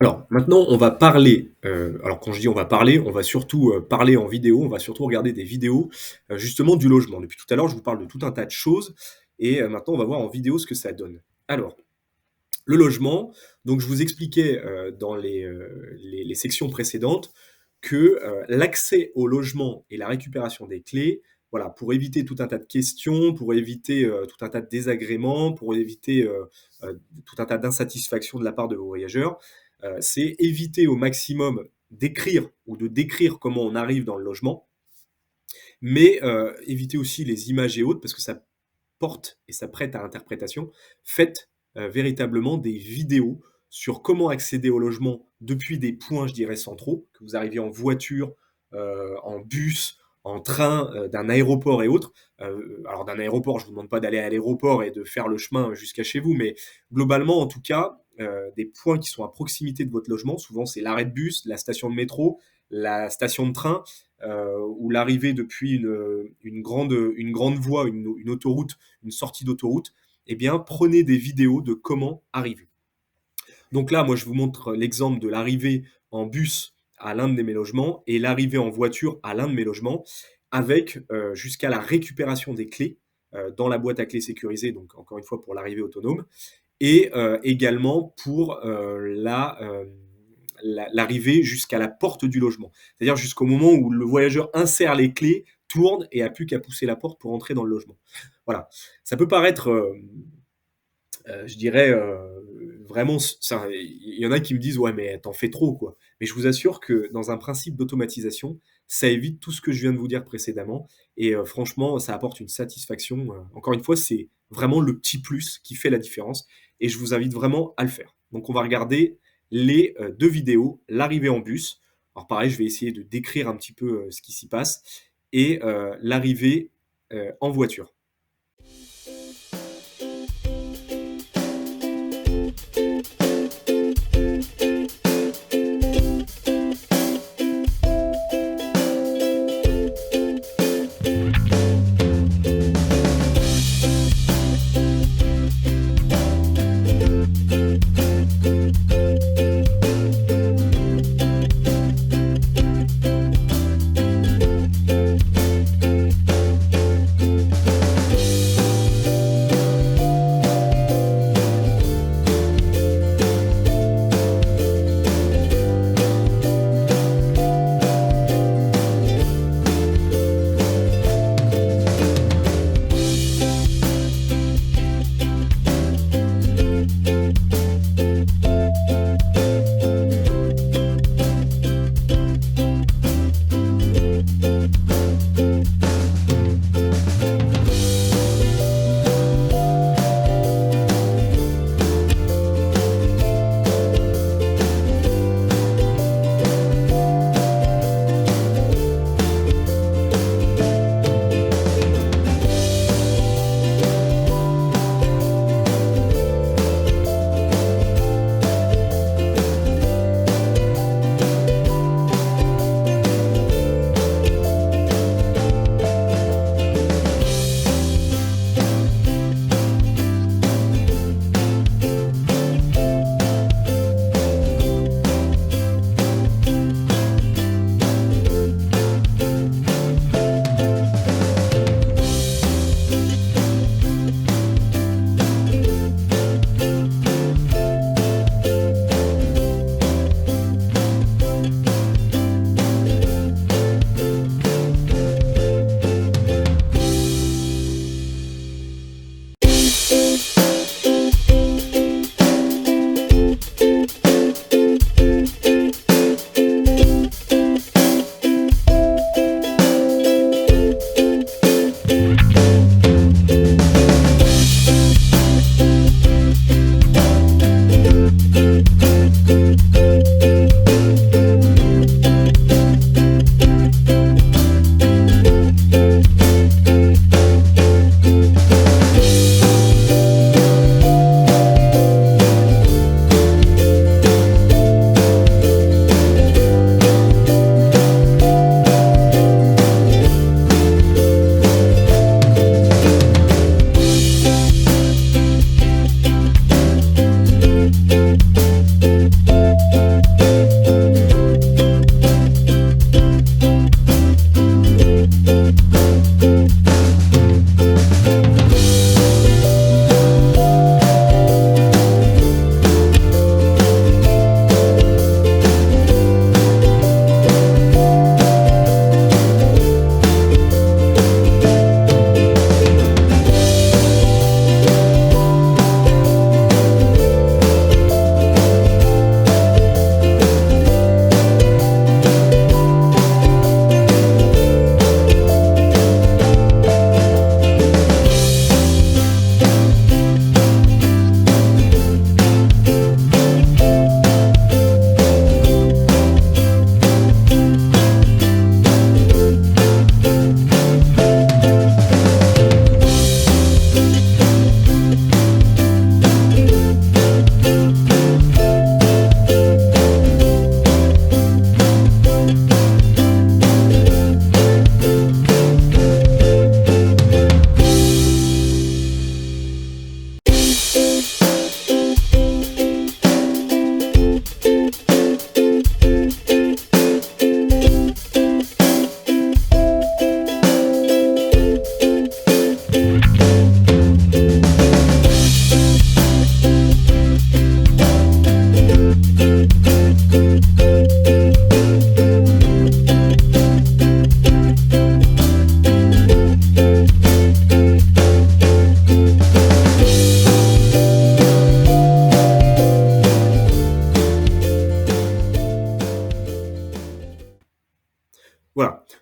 Alors maintenant, on va parler, alors quand je dis on va parler, on va surtout, parler en vidéo, on va surtout regarder des vidéos, justement du logement. Depuis tout à l'heure, je vous parle de tout un tas de choses et maintenant on va voir en vidéo ce que ça donne. Alors, le logement, donc je vous expliquais, dans les sections précédentes que, l'accès au logement et la récupération des clés, voilà, pour éviter tout un tas de questions, pour éviter, tout un tas de désagréments, pour éviter, tout un tas d'insatisfactions de la part de vos voyageurs, c'est éviter au maximum d'écrire ou de décrire comment on arrive dans le logement, mais éviter aussi les images et autres parce que ça porte et ça prête à interprétation. Faites, véritablement des vidéos sur comment accéder au logement depuis des points, je dirais, centraux, que vous arriviez en voiture, en bus, en train, d'un aéroport et autres. Alors d'un aéroport, je vous demande pas d'aller à l'aéroport et de faire le chemin jusqu'à chez vous, mais globalement, en tout cas, des points qui sont à proximité de votre logement. Souvent, c'est l'arrêt de bus, la station de métro, la station de train, ou l'arrivée depuis une grande voie, une autoroute, une sortie d'autoroute, eh bien, prenez des vidéos de comment arriver. Donc là, moi, je vous montre l'exemple de l'arrivée en bus à l'un de mes logements et l'arrivée en voiture à l'un de mes logements avec, jusqu'à la récupération des clés, dans la boîte à clés sécurisée, donc encore une fois pour l'arrivée autonome et également pour, l'arrivée jusqu'à la porte du logement. C'est-à-dire jusqu'au moment où le voyageur insère les clés, tourne et a plus qu'à pousser la porte pour entrer dans le logement. Voilà. Ça peut paraître, je dirais, vraiment ça il y en a qui me disent: «Ouais, mais tu fais trop, quoi». Mais je vous assure que dans un principe d'automatisation, ça évite tout ce que je viens de vous dire précédemment et franchement, ça apporte une satisfaction, encore une fois, c'est vraiment le petit plus qui fait la différence et je vous invite vraiment à le faire. Donc on va regarder les, 2 vidéos, l'arrivée en bus. Alors pareil, je vais essayer de décrire un petit peu, ce qui s'y passe et l'arrivée, en voiture.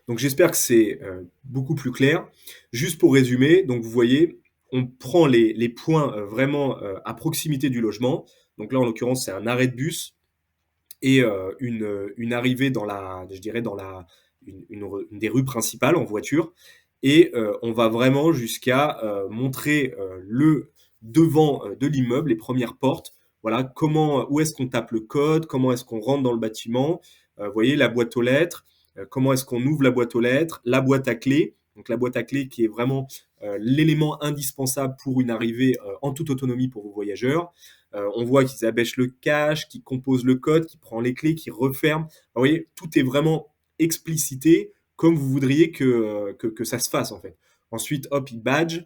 Donc j'espère que c'est, beaucoup plus clair. Juste pour résumer, donc vous voyez, on prend les points, vraiment, à proximité du logement. Donc là, en l'occurrence, c'est un arrêt de bus et une arrivée dans la je dirais dans la une des rues principales en voiture et on va vraiment jusqu'à, montrer, le devant, de l'immeuble, les premières portes. Voilà, comment où est-ce qu'on tape le code? Comment est-ce qu'on rentre dans le bâtiment? Vous voyez la boîte aux lettres, comment est-ce qu'on ouvre la boîte aux lettres? La boîte à clés, donc la boîte à clés qui est vraiment, l'élément indispensable pour une arrivée, en toute autonomie pour vos voyageurs. On voit qu'ils abèchent le cache, qu'ils composent le code, qu'ils prennent les clés, qu'ils referment. Vous voyez, tout est vraiment explicité comme vous voudriez que ça se fasse en fait. Ensuite, hop, il badge,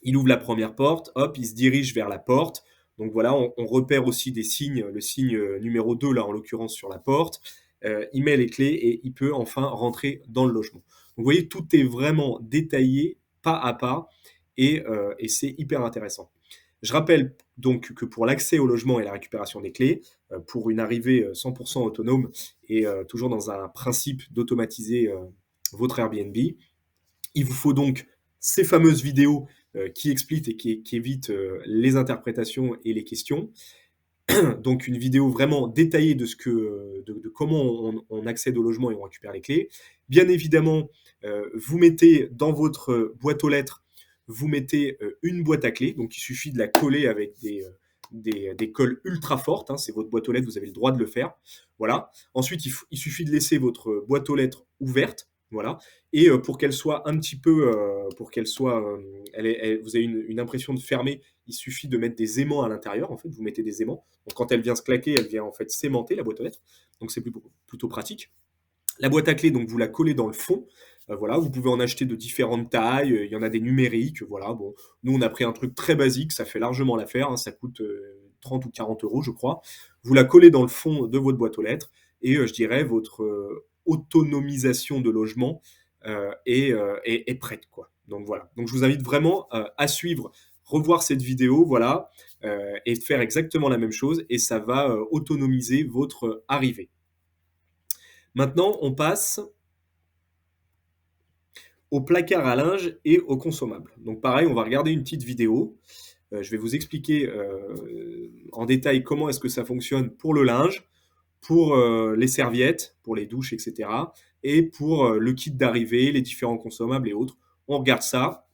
il ouvre la première porte, hop, il se dirige vers la porte. Donc voilà, on repère aussi des signes, le signe numéro 2 là en l'occurrence sur la porte. Il met les clés et il peut enfin rentrer dans le logement. Donc vous voyez, tout est vraiment détaillé pas à pas et c'est hyper intéressant. Je rappelle donc que pour l'accès au logement et la récupération des clés, pour une arrivée 100% autonome et toujours dans un principe d'automatiser votre Airbnb, il vous faut donc ces fameuses vidéos qui expliquent et qui évitent les interprétations et les questions. Donc une vidéo vraiment détaillée de ce que de comment on accède au logement et on récupère les clés. Bien évidemment, vous mettez dans votre boîte aux lettres, vous mettez, une boîte à clés, donc il suffit de la coller avec des colles ultra fortes, hein, c'est votre boîte aux lettres, vous avez le droit de le faire. Voilà. Ensuite, il suffit de laisser votre boîte aux lettres ouverte, voilà et pour qu'elle soit un petit peu, pour qu'elle soit, vous avez une impression de fermer, il suffit de mettre des aimants à l'intérieur, en fait, vous mettez des aimants. Donc quand elle vient se claquer, elle vient en fait s'aimanter, la boîte aux lettres. Donc c'est plutôt pratique. La boîte à clés, donc vous la collez dans le fond. Voilà, vous pouvez en acheter de différentes tailles. Il y en a des numériques. Voilà, bon, nous on a pris un truc très basique, ça fait largement l'affaire. Hein, ça coûte 30 ou 40 euros, je crois. Vous la collez dans le fond de votre boîte aux lettres et je dirais votre autonomisation de logement est prête, quoi. Donc voilà. Donc je vous invite vraiment à suivre, revoir cette vidéo, voilà, et de faire exactement la même chose et ça va autonomiser votre arrivée. Maintenant, on passe au placard à linge et aux consommables. Donc pareil, on va regarder une petite vidéo. Je vais vous expliquer en détail comment est-ce que ça fonctionne pour le linge, pour les serviettes, pour les douches, etc. Et pour le kit d'arrivée, les différents consommables et autres. On regarde ça.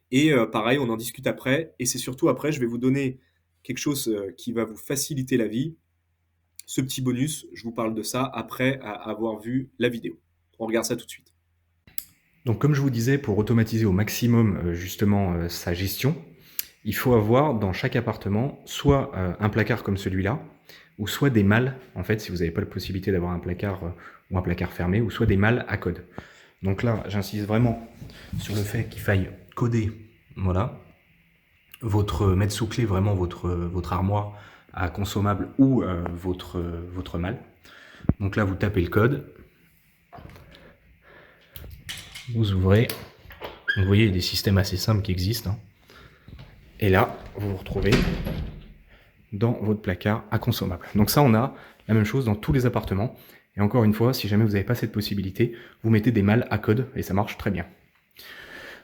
Et pareil, on en discute après. Et c'est surtout après, je vais vous donner quelque chose qui va vous faciliter la vie. Ce petit bonus, je vous parle de ça après avoir vu la vidéo. On regarde ça tout de suite. Donc comme je vous disais, pour automatiser au maximum justement sa gestion, il faut avoir dans chaque appartement soit un placard comme celui-là, ou soit des malles, en fait, si vous n'avez pas la possibilité d'avoir un placard ou un placard fermé, ou soit des malles à code. Donc là, j'insiste vraiment sur le fait qu'il faille coder, voilà, mettre sous clé vraiment votre armoire à consommable ou votre malle. Donc là, vous tapez le code, vous ouvrez. Donc vous voyez, il y a des systèmes assez simples qui existent. Hein. Et là, vous vous retrouvez dans votre placard à consommable. Donc ça, on a la même chose dans tous les appartements. Et encore une fois, si jamais vous n'avez pas cette possibilité, vous mettez des malles à code et ça marche très bien.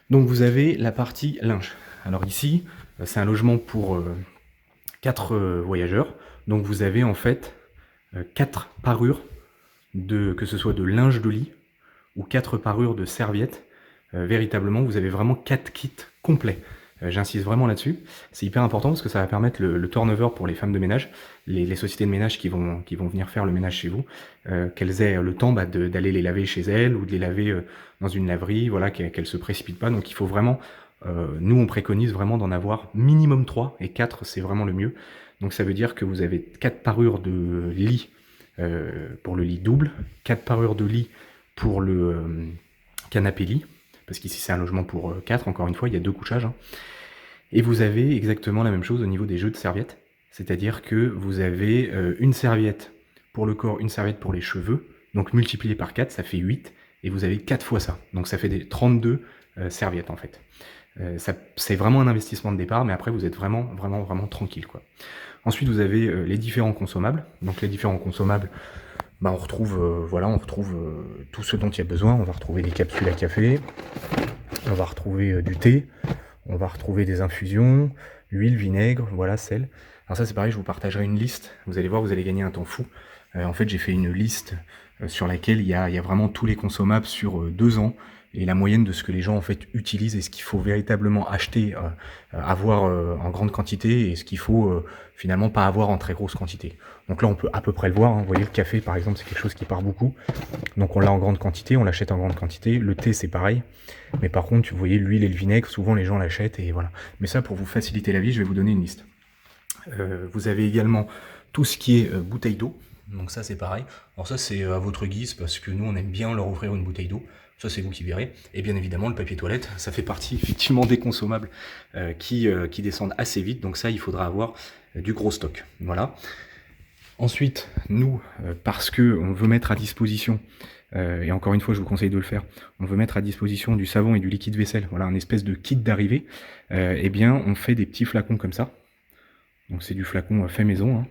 Donc vous avez la partie linge. Alors ici, c'est un logement pour 4 voyageurs. Donc vous avez en fait 4 parures, que ce soit de linge de lit ou 4 parures de serviettes. Véritablement, vous avez vraiment 4 kits complets. J'insiste vraiment là-dessus. C'est hyper important parce que ça va permettre le turnover pour les femmes de ménage, les sociétés de ménage qui vont venir faire le ménage chez vous, qu'elles aient le temps d'aller les laver chez elles ou de les laver dans une laverie, voilà, qu'elles se précipitent pas. Donc il faut vraiment, nous on préconise vraiment d'en avoir minimum 3 et 4 c'est vraiment le mieux. Donc ça veut dire que vous avez 4 parures de lit pour le lit double, 4 parures de lit pour le canapé lit, parce qu'ici c'est un logement pour 4, encore une fois, il y a 2 couchages. Hein. Et vous avez exactement la même chose au niveau des jeux de serviettes, c'est-à-dire que vous avez une serviette pour le corps, une serviette pour les cheveux, donc multiplié par 4, ça fait 8, et vous avez 4 fois ça, donc ça fait des 32 serviettes en fait. C'est vraiment un investissement de départ, mais après vous êtes vraiment tranquille, quoi. Ensuite vous avez les différents consommables, donc les différents consommables, bah, on retrouve tout ce dont il y a besoin. On va retrouver des capsules à café, on va retrouver du thé, on va retrouver des infusions, huile, vinaigre, voilà, sel. Alors ça c'est pareil, je vous partagerai une liste. Vous allez voir, vous allez gagner un temps fou. En fait, j'ai fait une liste sur laquelle il y a vraiment tous les consommables sur 2 ans et la moyenne de ce que les gens en fait utilisent et ce qu'il faut véritablement acheter, avoir en grande quantité et ce qu'il faut finalement pas avoir en très grosse quantité. Donc là, on peut à peu près le voir, hein. Vous voyez, le café par exemple, c'est quelque chose qui part beaucoup. Donc on l'a en grande quantité, on l'achète en grande quantité. Le thé, c'est pareil. Mais par contre, vous voyez, l'huile et le vinaigre, souvent les gens l'achètent et voilà. Mais ça, pour vous faciliter la vie, je vais vous donner une liste. Vous avez également tout ce qui est bouteille d'eau. Donc ça, c'est pareil. Alors ça, c'est à votre guise parce que nous, on aime bien leur offrir une bouteille d'eau. Ça, c'est vous qui verrez. Et bien évidemment, le papier toilette, ça fait partie effectivement des consommables qui descendent assez vite. Donc ça, il faudra avoir du gros stock. Voilà. Ensuite, nous, parce que on veut mettre à disposition, et encore une fois, je vous conseille de le faire, on veut mettre à disposition du savon et du liquide vaisselle, voilà, un espèce de kit d'arrivée, eh bien, on fait des petits flacons comme ça. Donc c'est du flacon fait maison, hein.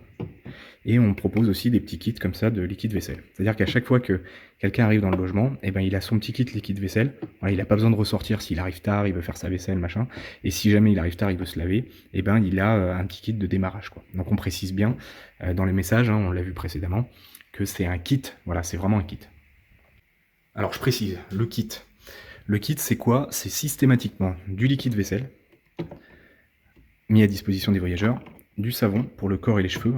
Et on propose aussi des petits kits comme ça de liquide vaisselle. C'est-à-dire qu'à chaque fois que quelqu'un arrive dans le logement, eh ben, il a son petit kit liquide vaisselle. Voilà, il n'a pas besoin de ressortir s'il arrive tard, il veut faire sa vaisselle, machin. Et si jamais il arrive tard, il veut se laver, eh ben, il a un petit kit de démarrage, quoi. Donc on précise bien dans les messages, hein, on l'a vu précédemment, que c'est un kit. Voilà, c'est vraiment un kit. Alors je précise, le kit. Le kit, c'est quoi? C'est systématiquement du liquide vaisselle mis à disposition des voyageurs, du savon pour le corps et les cheveux,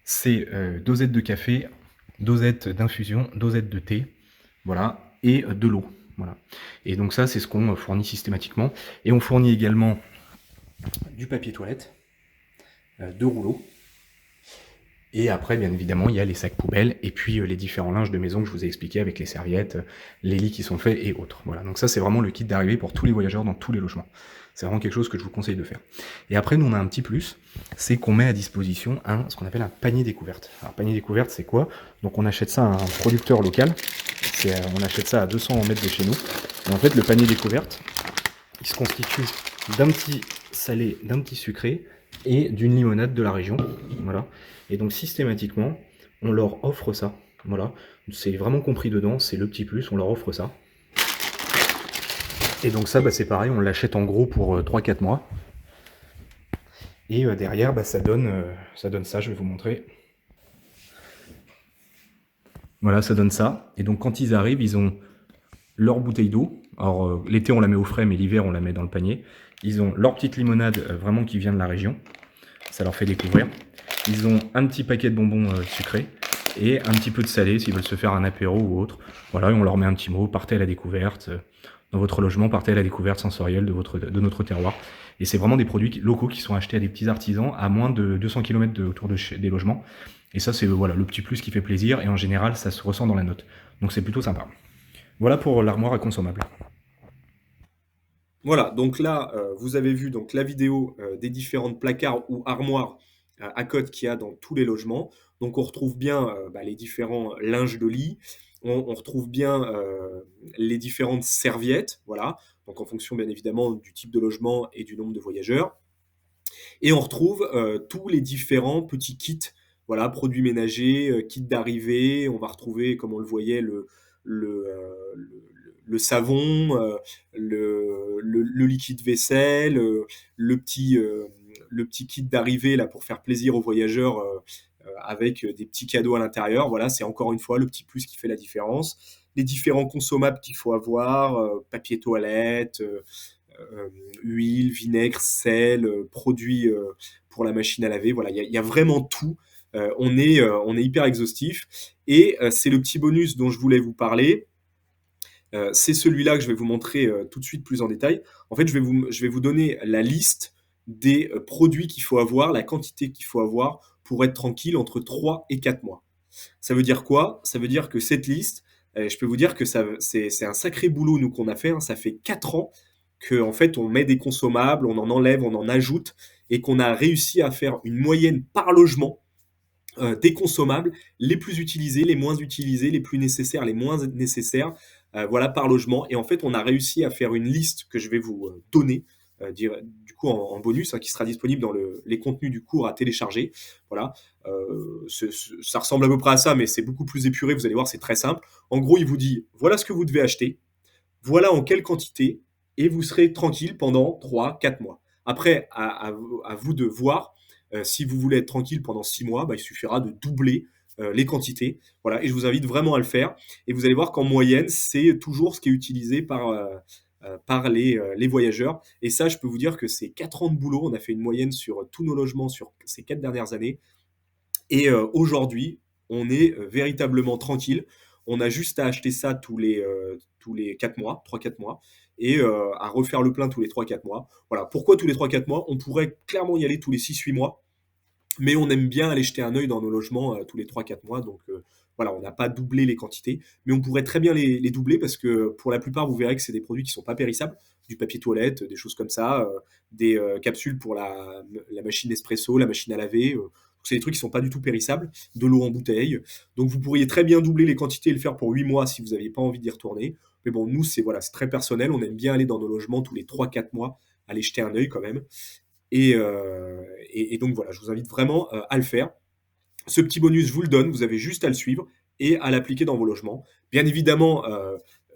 c'est dosette de café, dosette d'infusion, dosette de thé, voilà, et de l'eau, voilà. Et donc ça, c'est ce qu'on fournit systématiquement. Et on fournit également du papier toilette, 2 rouleaux. Et après, bien évidemment, il y a les sacs poubelles et puis les différents linges de maison que je vous ai expliqué avec les serviettes, les lits qui sont faits et autres. Voilà, donc ça, c'est vraiment le kit d'arrivée pour tous les voyageurs dans tous les logements. C'est vraiment quelque chose que je vous conseille de faire. Et après, nous, on a un petit plus, c'est qu'on met à disposition ce qu'on appelle un panier découverte. Alors, panier découverte, c'est quoi? Donc, on achète ça à un producteur local. On achète ça à 200 mètres de chez nous. Et en fait, le panier découverte, il se constitue d'un petit salé, d'un petit sucré et d'une limonade de la région. Voilà. Et donc, systématiquement, on leur offre ça. Voilà. C'est vraiment compris dedans, c'est le petit plus, on leur offre ça. Et donc ça, bah, c'est pareil, on l'achète en gros pour 3-4 mois. Et derrière, bah, ça donne ça, je vais vous montrer. Voilà, ça donne ça. Et donc quand ils arrivent, ils ont leur bouteille d'eau. Alors l'été, on la met au frais, mais l'hiver, on la met dans le panier. Ils ont leur petite limonade, vraiment qui vient de la région. Ça leur fait découvrir. Ils ont un petit paquet de bonbons sucrés et un petit peu de salé s'ils veulent se faire un apéro ou autre. Voilà, et on leur met un petit mot, partez à la découverte. Dans votre logement, partez à la découverte sensorielle de notre terroir. Et c'est vraiment des produits locaux qui sont achetés à des petits artisans à moins de 200 km autour des logements. Et ça, c'est voilà, le petit plus qui fait plaisir. Et en général, ça se ressent dans la note. Donc c'est plutôt sympa. Voilà pour l'armoire à consommables. Voilà, donc là, vous avez vu donc la vidéo des différentes placards ou armoires à cotes qu'il y a dans tous les logements. Donc on retrouve bien les différents linges de lit, on retrouve bien les différentes serviettes, voilà, donc en fonction bien évidemment du type de logement et du nombre de voyageurs. Et on retrouve tous les différents petits kits, voilà, produits ménagers, kits d'arrivée. On va retrouver, comme on le voyait, le, euh, le, le savon, le liquide vaisselle, le petit kit d'arrivée là pour faire plaisir aux voyageurs avec des petits cadeaux à l'intérieur. Voilà, c'est encore une fois le petit plus qui fait la différence. Les différents consommables qu'il faut avoir, papier toilette, huile, vinaigre, sel, produits pour la machine à laver. Voilà, il y a vraiment tout. On est hyper exhaustif. Et c'est le petit bonus dont je voulais vous parler. C'est celui-là que je vais vous montrer tout de suite plus en détail. En fait, je vais vous donner la liste des produits qu'il faut avoir, la quantité qu'il faut avoir pour être tranquille entre 3 et 4 mois. Ça veut dire quoi? Ça veut dire que cette liste, je peux vous dire que c'est un sacré boulot nous qu'on a fait, hein. Ça fait 4 ans que en fait on met des consommables, on en enlève, on en ajoute et qu'on a réussi à faire une moyenne par logement des consommables les plus utilisés, les moins utilisés, les plus nécessaires, les moins nécessaires, voilà par logement. Et en fait on a réussi à faire une liste que je vais vous donner. du coup en bonus, hein, qui sera disponible dans les contenus du cours à télécharger. Voilà, ça ressemble à peu près à ça, mais c'est beaucoup plus épuré. Vous allez voir, c'est très simple. En gros, il vous dit voilà ce que vous devez acheter, voilà en quelle quantité, et vous serez tranquille pendant 3, 4 mois. Après, à vous de voir. Si vous voulez être tranquille pendant 6 mois, bah, il suffira de doubler les quantités. Voilà, et je vous invite vraiment à le faire. Et vous allez voir qu'en moyenne, c'est toujours ce qui est utilisé par les voyageurs. Et ça, je peux vous dire que c'est 4 ans de boulot. On a fait une moyenne sur tous nos logements sur ces 4 dernières années. Et aujourd'hui, on est véritablement tranquille. On a juste à acheter ça tous les 4 mois, 3, 4 mois, et à refaire le plein tous les 3, 4 mois. Voilà. Pourquoi tous les 3, 4 mois? On pourrait clairement y aller tous les 6, 8 mois, mais on aime bien aller jeter un œil dans nos logements tous les 3, 4 mois. Donc voilà, on n'a pas doublé les quantités, mais on pourrait très bien les doubler parce que pour la plupart, vous verrez que c'est des produits qui ne sont pas périssables, du papier toilette, des choses comme ça, des capsules pour la machine espresso, la machine à laver. C'est des trucs qui ne sont pas du tout périssables, de l'eau en bouteille. Donc vous pourriez très bien doubler les quantités et le faire pour 8 mois si vous n'aviez pas envie d'y retourner. Mais bon, nous, c'est voilà, c'est très personnel. On aime bien aller dans nos logements tous les 3, 4 mois, aller jeter un œil quand même. Et donc voilà, je vous invite vraiment à le faire. Ce petit bonus, je vous le donne, vous avez juste à le suivre et à l'appliquer dans vos logements. Bien évidemment,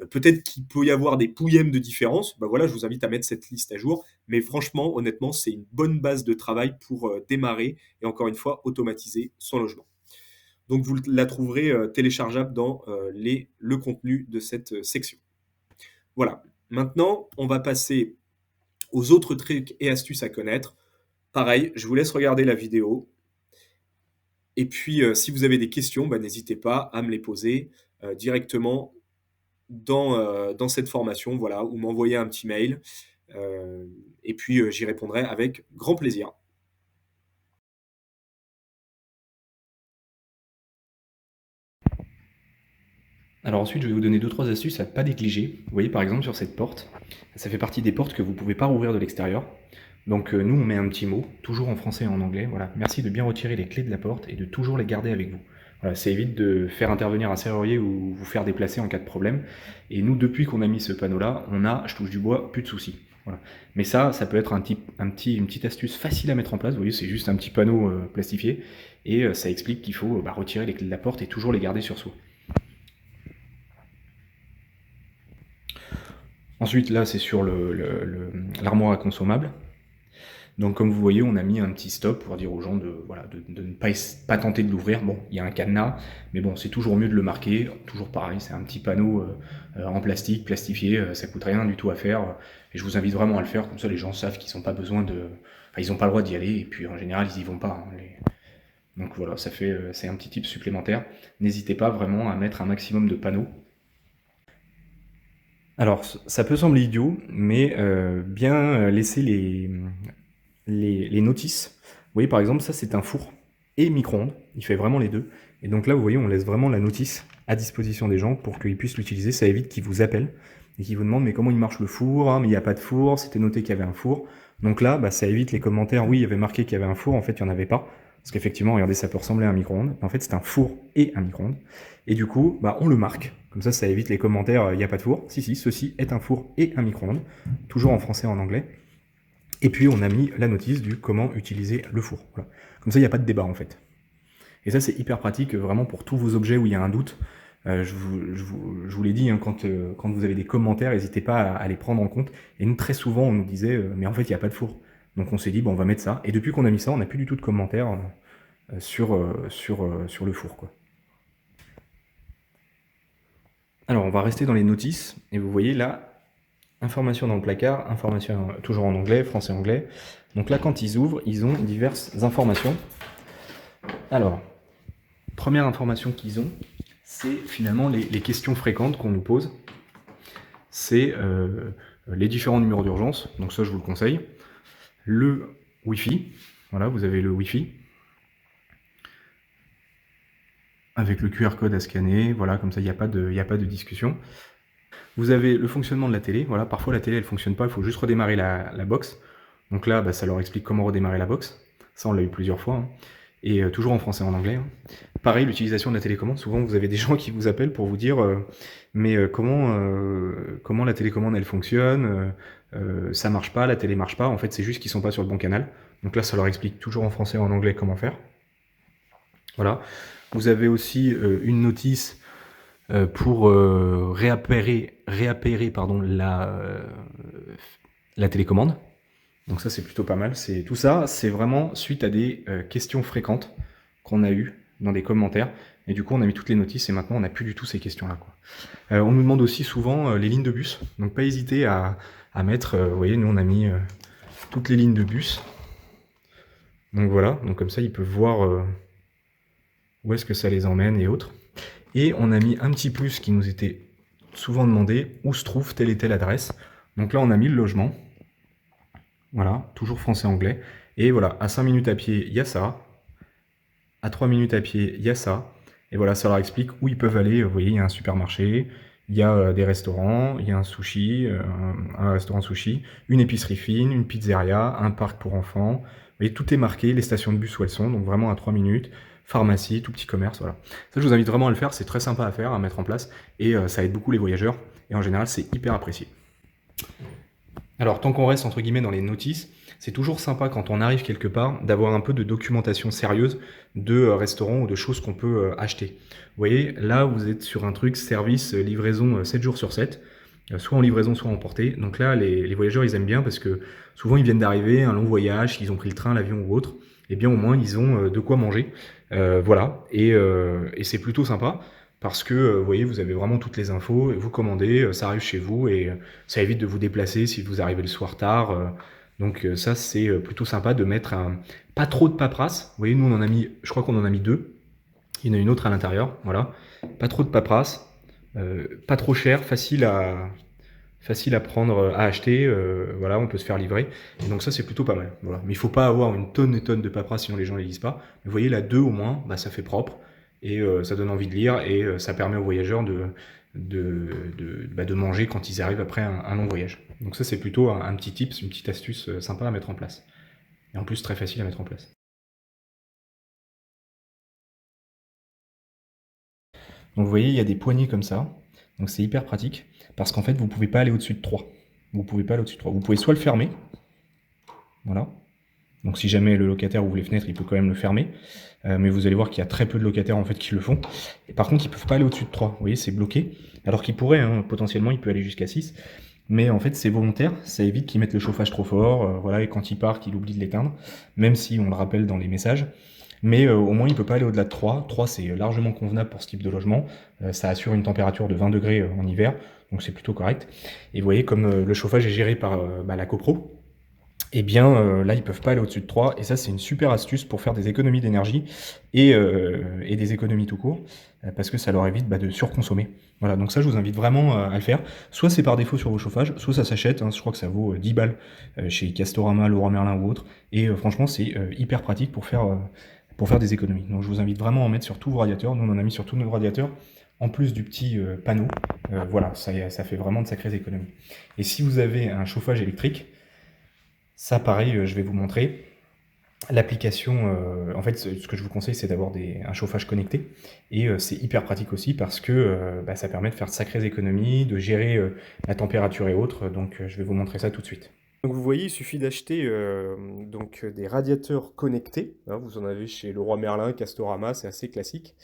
peut-être qu'il peut y avoir des pouillèmes de différence. Bah voilà, je vous invite à mettre cette liste à jour. Mais franchement, honnêtement, c'est une bonne base de travail pour démarrer et encore une fois, automatiser son logement. Donc vous la trouverez téléchargeable dans le contenu de cette section. Voilà. Maintenant, on va passer aux autres trucs et astuces à connaître. Pareil, je vous laisse regarder la vidéo. Et puis, si vous avez des questions, bah, n'hésitez pas à me les poser directement dans cette formation, voilà, ou m'envoyer un petit mail. Et puis, j'y répondrai avec grand plaisir. Alors ensuite, je vais vous donner 2-3 astuces à ne pas négliger. Vous voyez par exemple sur cette porte, ça fait partie des portes que vous ne pouvez pas rouvrir de l'extérieur. Donc nous, on met un petit mot, toujours en français et en anglais. Voilà, merci de bien retirer les clés de la porte et de toujours les garder avec vous. Voilà, ça évite de faire intervenir un serrurier ou vous faire déplacer en cas de problème. Et nous, depuis qu'on a mis ce panneau-là, on a, je touche du bois, plus de soucis. Voilà. Mais ça peut être une petite astuce facile à mettre en place. Vous voyez, c'est juste un petit panneau plastifié et ça explique qu'il faut retirer les clés de la porte et toujours les garder sur soi. Ensuite, là, c'est sur l'armoire à consommables. Donc, comme vous voyez, on a mis un petit stop pour dire aux gens de ne pas tenter de l'ouvrir. Bon, il y a un cadenas, mais bon, c'est toujours mieux de le marquer. Toujours pareil, c'est un petit panneau en plastique, plastifié, ça coûte rien du tout à faire. Et je vous invite vraiment à le faire, comme ça les gens savent qu'ils n'ont pas besoin de... Enfin, ils n'ont pas le droit d'y aller, et puis en général, ils y vont pas. Hein, Donc voilà, c'est un petit tip supplémentaire. N'hésitez pas vraiment à mettre un maximum de panneaux. Alors, ça peut sembler idiot, mais bien laisser les notices. Vous voyez, par exemple, ça, c'est un four et micro-ondes. Il fait vraiment les deux. Et donc là, vous voyez, on laisse vraiment la notice à disposition des gens pour qu'ils puissent l'utiliser. Ça évite qu'ils vous appellent et qu'ils vous demandent mais comment il marche le four, hein, mais il n'y a pas de four, c'était noté qu'il y avait un four. Donc là, ça évite les commentaires, oui, il y avait marqué qu'il y avait un four, en fait, il n'y en avait pas. Parce qu'effectivement, regardez, ça peut ressembler à un micro-ondes. En fait, c'est un four et un micro-ondes. Et du coup, on le marque. Comme ça évite les commentaires, il n'y a pas de four. Si, ceci est un four et un micro-ondes. Toujours en français et en anglais. Et puis, on a mis la notice du comment utiliser le four. Voilà. Comme ça, il n'y a pas de débat, en fait. Et ça, c'est hyper pratique, vraiment, pour tous vos objets où il y a un doute. Je vous l'ai dit, hein, quand vous avez des commentaires, n'hésitez pas à les prendre en compte. Et nous, très souvent, on nous disait, mais en fait, il n'y a pas de four. Donc on s'est dit, on va mettre ça. Et depuis qu'on a mis ça, on n'a plus du tout de commentaires sur le four, quoi. Alors, on va rester dans les notices. Et vous voyez là, information dans le placard, information toujours en anglais, français-anglais. Donc là, quand ils ouvrent, ils ont diverses informations. Alors, première information qu'ils ont, c'est finalement les questions fréquentes qu'on nous pose. C'est les différents numéros d'urgence. Donc ça, je vous le conseille. Le Wi-Fi. Voilà, vous avez le Wi-Fi. Avec le QR code à scanner. Voilà, comme ça, il n'y a pas de discussion. Vous avez le fonctionnement de la télé. Voilà, parfois la télé, elle ne fonctionne pas. Il faut juste redémarrer la box. Donc là, ça leur explique comment redémarrer la box. Ça, on l'a eu plusieurs fois. Hein. et toujours en français et en anglais, hein. Pareil, l'utilisation de la télécommande, souvent vous avez des gens qui vous appellent pour vous dire mais comment la télécommande elle fonctionne, ça marche pas, la télé marche pas, en fait c'est juste qu'ils sont pas sur le bon canal. Donc là ça leur explique toujours en français et en anglais comment faire. Voilà. Vous avez aussi une notice pour réappairer pardon, la télécommande. Donc ça c'est plutôt pas mal. Tout ça, c'est vraiment suite à des questions fréquentes qu'on a eues dans des commentaires. Et du coup, on a mis toutes les notices et maintenant on n'a plus du tout ces questions-là, quoi. On nous demande aussi souvent les lignes de bus. Donc pas hésiter à mettre, vous voyez, nous on a mis toutes les lignes de bus. Donc voilà, donc comme ça ils peuvent voir où est-ce que ça les emmène et autres. Et on a mis un petit plus qui nous était souvent demandé, où se trouve telle et telle adresse. Donc là on a mis le logement. Voilà, toujours français-anglais. Et voilà, à 5 minutes à pied, il y a ça. À 3 minutes à pied, il y a ça. Et voilà, ça leur explique où ils peuvent aller. Vous voyez, il y a un supermarché, il y a des restaurants, il y a un sushi, un restaurant sushi, une épicerie fine, une pizzeria, un parc pour enfants. Vous voyez, tout est marqué, les stations de bus où elles sont, donc vraiment à 3 minutes. Pharmacie, tout petit commerce, voilà. Ça, je vous invite vraiment à le faire, c'est très sympa à faire, à mettre en place, et ça aide beaucoup les voyageurs, et en général, c'est hyper apprécié. Alors, tant qu'on reste entre guillemets dans les notices, c'est toujours sympa quand on arrive quelque part d'avoir un peu de documentation sérieuse de restaurants ou de choses qu'on peut acheter. Vous voyez, là, vous êtes sur un truc service livraison 7 jours sur 7, soit en livraison, soit en portée. Donc là, les voyageurs, ils aiment bien parce que souvent, ils viennent d'arriver, un long voyage, qu'ils ont pris le train, l'avion ou autre, et bien au moins, ils ont de quoi manger. Voilà, et c'est plutôt sympa. Parce que, vous voyez, vous avez vraiment toutes les infos, et vous commandez, ça arrive chez vous, et ça évite de vous déplacer si vous arrivez le soir tard. Donc ça, c'est plutôt sympa de mettre pas trop de paperasse. Vous voyez, nous, on en a mis, je crois qu'on en a mis 2. Il y en a une autre à l'intérieur, voilà. Pas trop de paperasse, pas trop cher, facile à prendre, à acheter, voilà, on peut se faire livrer. Et donc ça, c'est plutôt pas mal. Voilà. Mais il faut pas avoir une tonne et tonne de paperasse, sinon les gens les lisent pas. Mais vous voyez, là, 2 au moins, bah, ça fait propre, et ça donne envie de lire, et ça permet aux voyageurs de manger quand ils arrivent après un long voyage. Donc ça, c'est plutôt un petit tips, une petite astuce sympa à mettre en place. Et en plus, très facile à mettre en place. Donc vous voyez, il y a des poignées comme ça. Donc c'est hyper pratique, parce qu'en fait, vous pouvez pas aller au-dessus de 3. Vous pouvez pas aller au-dessus de 3. Vous pouvez soit le fermer, voilà. Donc si jamais le locataire ouvre les fenêtres, il peut quand même le fermer. Mais vous allez voir qu'il y a très peu de locataires en fait qui le font. Et par contre, ils peuvent pas aller au-dessus de 3. Vous voyez, c'est bloqué. Alors qu'ils pourraient, hein, potentiellement, il peut aller jusqu'à 6. Mais en fait, c'est volontaire. Ça évite qu'ils mettent le chauffage trop fort. Voilà, et quand ils partent, ils oublient de l'éteindre. Même si on le rappelle dans les messages. Mais au moins, il peut pas aller au-delà de 3. 3, c'est largement convenable pour ce type de logement. Ça assure une température de 20 degrés en hiver. Donc c'est plutôt correct. Et vous voyez, comme le chauffage est géré par la copro, eh bien là, ils peuvent pas aller au-dessus de 3. Et ça, c'est une super astuce pour faire des économies d'énergie et des économies tout court, parce que ça leur évite de surconsommer. Voilà, donc ça, je vous invite vraiment à le faire. Soit c'est par défaut sur vos chauffages, soit ça s'achète, hein, je crois que ça vaut 10 balles chez Castorama, Leroy Merlin ou autre. Et franchement, c'est hyper pratique pour faire des économies. Donc je vous invite vraiment à en mettre sur tous vos radiateurs. Nous, on en a mis sur tous nos radiateurs, en plus du petit panneau. Voilà, ça fait vraiment de sacrées économies. Et si vous avez un chauffage électrique, ça, pareil, je vais vous montrer. L'application, en fait, ce que je vous conseille, c'est d'avoir un chauffage connecté. Et c'est hyper pratique aussi parce que ça permet de faire de sacrées économies, de gérer la température et autres. Donc, je vais vous montrer ça tout de suite. Donc vous voyez, il suffit d'acheter des radiateurs connectés, hein, vous en avez chez Leroy Merlin, Castorama, c'est assez classique.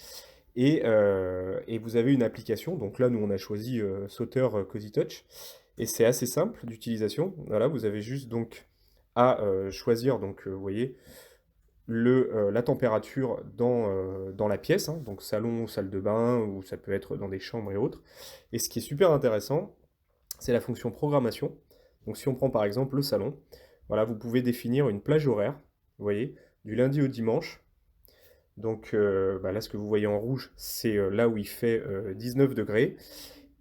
Et vous avez une application, donc là nous on a choisi Sauter Cozy Touch, et c'est assez simple d'utilisation. Voilà, vous avez juste donc à choisir, donc vous voyez, la température dans la pièce, hein, donc salon, salle de bain, ou ça peut être dans des chambres et autres. Et ce qui est super intéressant, c'est la fonction programmation. Donc si on prend par exemple le salon, voilà, vous pouvez définir une plage horaire, vous voyez, du lundi au dimanche. Donc là, ce que vous voyez en rouge, c'est là où il fait 19 degrés.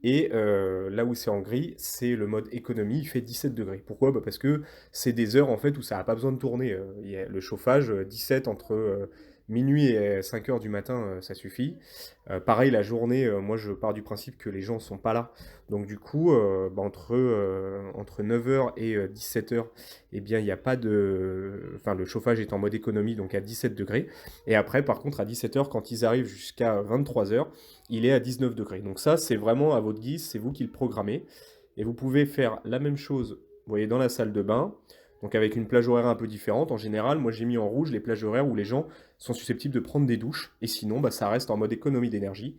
Et là où c'est en gris, c'est le mode économie, il fait 17 degrés. Pourquoi? Parce que c'est des heures en fait où ça n'a pas besoin de tourner. Il y a le chauffage, 17 entre minuit et 5 heures du matin, ça suffit. Pareil, la journée, moi je pars du principe que les gens sont pas là. Donc du coup, bah, entre 9 heures et 17 heures, eh bien il n'y a pas de... Enfin le chauffage est en mode économie, donc à 17 degrés. Et après, par contre, à 17 heures, quand ils arrivent jusqu'à 23 heures, il est à 19 degrés. Donc ça, c'est vraiment à votre guise, c'est vous qui le programmez. Et vous pouvez faire la même chose, vous voyez, dans la salle de bain, donc avec une plage horaire un peu différente. En général, moi j'ai mis en rouge les plages horaires où les gens sont susceptibles de prendre des douches, et sinon, bah, ça reste en mode économie d'énergie.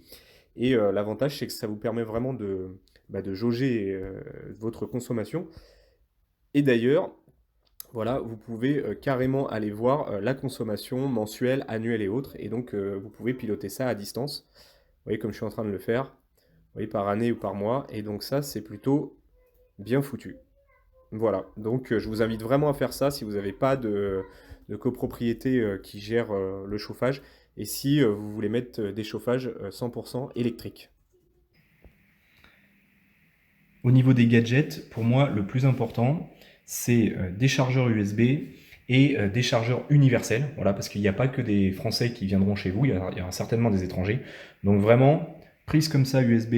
Et l'avantage, c'est que ça vous permet vraiment de jauger votre consommation. Et d'ailleurs, voilà, vous pouvez carrément aller voir la consommation mensuelle, annuelle et autres, et donc vous pouvez piloter ça à distance. Vous voyez, comme je suis en train de le faire, vous voyez, par année ou par mois, et donc ça, c'est plutôt bien foutu. Voilà, donc je vous invite vraiment à faire ça si vous n'avez pas de copropriété qui gère le chauffage et si vous voulez mettre des chauffages 100% électriques. Au niveau des gadgets, pour moi, le plus important, c'est des chargeurs USB et des chargeurs universels. Voilà, parce qu'il n'y a pas que des Français qui viendront chez vous, il y aura certainement des étrangers. Donc vraiment, prise comme ça USB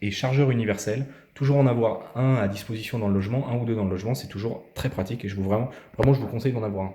et chargeur universel, toujours en avoir un à disposition dans le logement, un ou deux dans le logement, c'est toujours très pratique et vraiment, je vous conseille d'en avoir un.